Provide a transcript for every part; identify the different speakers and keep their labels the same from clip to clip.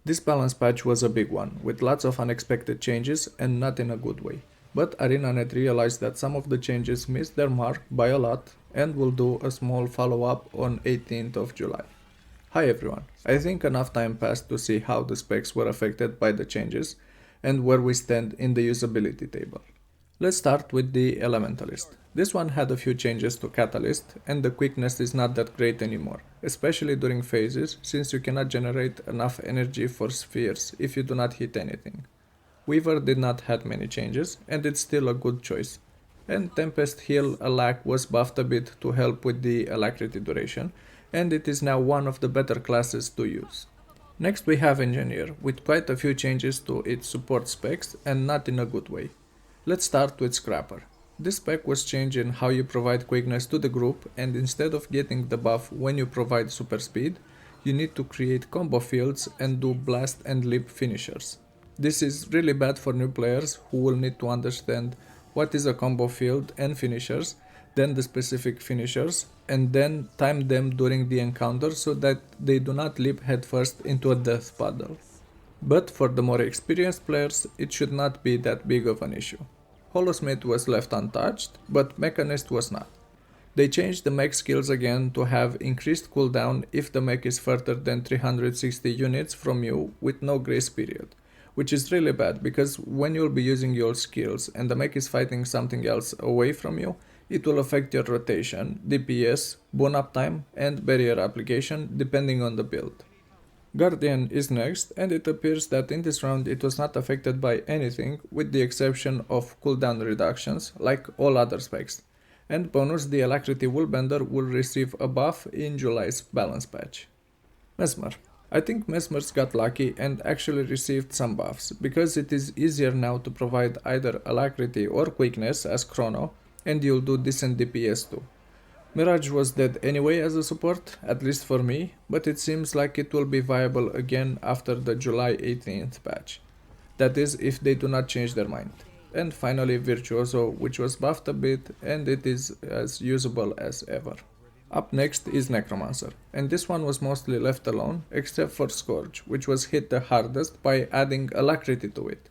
Speaker 1: This balance patch was a big one, with lots of unexpected changes and not in a good way. But ArenaNet realized that some of the changes missed their mark by a lot and will do a small follow-up on 18th of July. Hi everyone, I think enough time passed to see how the specs were affected by the changes and where we stand in the usability table. Let's start with the Elementalist. This one had a few changes to Catalyst, and the quickness is not that great anymore, especially during phases, since you cannot generate enough energy for spheres if you do not hit anything. Weaver did not have many changes, and it's still a good choice. And Tempest Heal Alack was buffed a bit to help with the alacrity duration, and it is now one of the better classes to use. Next we have Engineer, with quite a few changes to its support specs and not in a good way. Let's start with Scrapper. This spec was changed in how you provide quickness to the group, and instead of getting the buff when you provide super speed, you need to create combo fields and do blast and leap finishers. This is really bad for new players who will need to understand what is a combo field and finishers, then the specific finishers, and then time them during the encounter so that they do not leap headfirst into a death puddle. But for the more experienced players, it should not be that big of an issue. Holosmith was left untouched, but Mechanist was not. They changed the mech skills again to have increased cooldown if the mech is further than 360 units from you with no grace period, which is really bad because when you'll be using your skills and the mech is fighting something else away from you, it will affect your rotation, DPS, boon uptime, and barrier application depending on the build. Guardian is next, and it appears that in this round it was not affected by anything with the exception of cooldown reductions like all other specs. And bonus, the Alacrity Woolbender will receive a buff in July's balance patch. Mesmer. I think Mesmer's got lucky and actually received some buffs, because it is easier now to provide either Alacrity or Quickness as Chrono, and you'll do decent DPS too. Mirage was dead anyway as a support, at least for me, but it seems like it will be viable again after the July 18th patch. That is, if they do not change their mind. And finally Virtuoso, which was buffed a bit and it is as usable as ever. Up next is Necromancer, and this one was mostly left alone, except for Scourge, which was hit the hardest by adding Alacrity to it.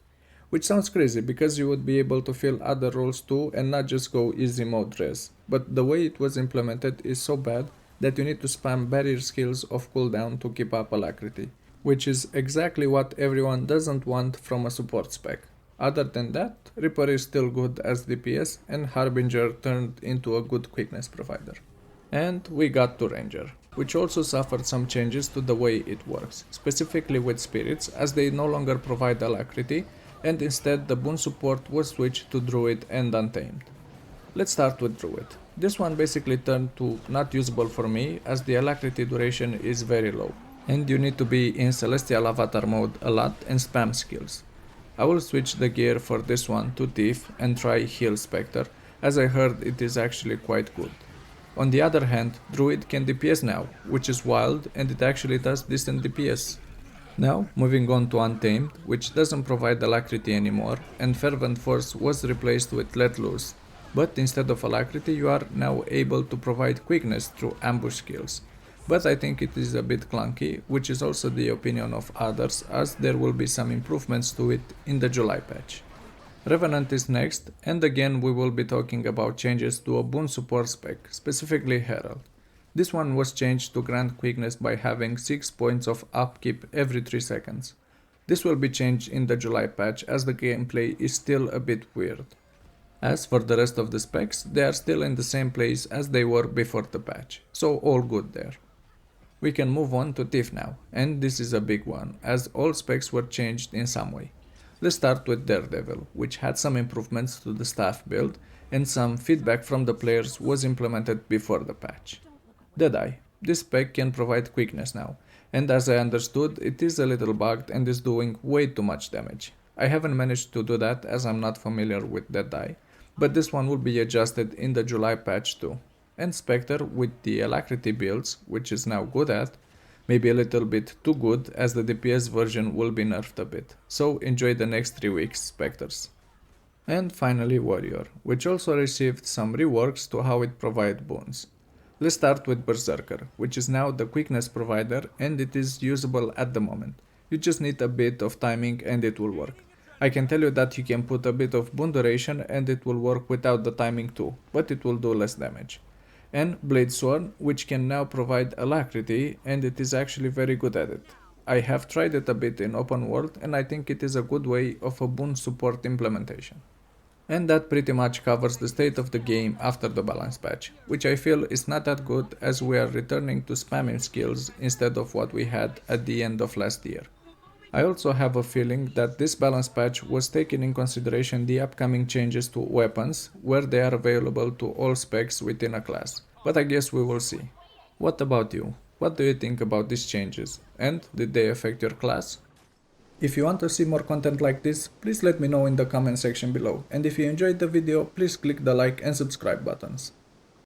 Speaker 1: Which sounds crazy because you would be able to fill other roles too and not just go easy mode res, but the way it was implemented is so bad that you need to spam barrier skills of cooldown to keep up Alacrity, which is exactly what everyone doesn't want from a support spec. Other than that, Reaper is still good as DPS and Harbinger turned into a good quickness provider. And we got to Ranger, which also suffered some changes to the way it works, specifically with spirits as they no longer provide Alacrity, and instead the boon support was switched to Druid and Untamed. Let's start with Druid. This one basically turned to not usable for me as the Alacrity duration is very low, and you need to be in Celestial Avatar mode a lot and spam skills. I will switch the gear for this one to Thief and try Heal Spectre, as I heard it is actually quite good. On the other hand, Druid can DPS now, which is wild and it actually does decent DPS. Now, moving on to Untamed, which doesn't provide Alacrity anymore, and Fervent Force was replaced with Let Loose. But instead of Alacrity, you are now able to provide Quickness through ambush skills. But I think it is a bit clunky, which is also the opinion of others, as there will be some improvements to it in the July patch. Revenant is next, and again we will be talking about changes to a boon support spec, specifically Herald. This one was changed to grant quickness by having 6 points of upkeep every 3 seconds. This will be changed in the July patch as the gameplay is still a bit weird. As for the rest of the specs, they are still in the same place as they were before the patch, so all good there. We can move on to Thief now, and this is a big one, as all specs were changed in some way. Let's start with Daredevil, which had some improvements to the staff build, and some feedback from the players was implemented before the patch. Deadeye. This spec can provide quickness now, and as I understood, it is a little bugged and is doing way too much damage. I haven't managed to do that as I'm not familiar with Deadeye, but this one will be adjusted in the July patch too. And Spectre with the Alacrity builds, which is now good at, maybe a little bit too good as the DPS version will be nerfed a bit, so enjoy the next 3 weeks, Spectres. And finally Warrior, which also received some reworks to how it provides boons. Let's start with Berserker, which is now the quickness provider and it is usable at the moment. You just need a bit of timing and it will work. I can tell you that you can put a bit of boon duration and it will work without the timing too, but it will do less damage. And Blade Sword, which can now provide alacrity, and it is actually very good at it. I have tried it a bit in open world and I think it is a good way of a boon support implementation. And that pretty much covers the state of the game after the balance patch, which I feel is not that good as we are returning to spamming skills instead of what we had at the end of last year. I also have a feeling that this balance patch was taking in consideration the upcoming changes to weapons, where they are available to all specs within a class, but I guess we will see. What about you? What do you think about these changes? And did they affect your class? If you want to see more content like this, please let me know in the comment section below, and if you enjoyed the video, please click the like and subscribe buttons.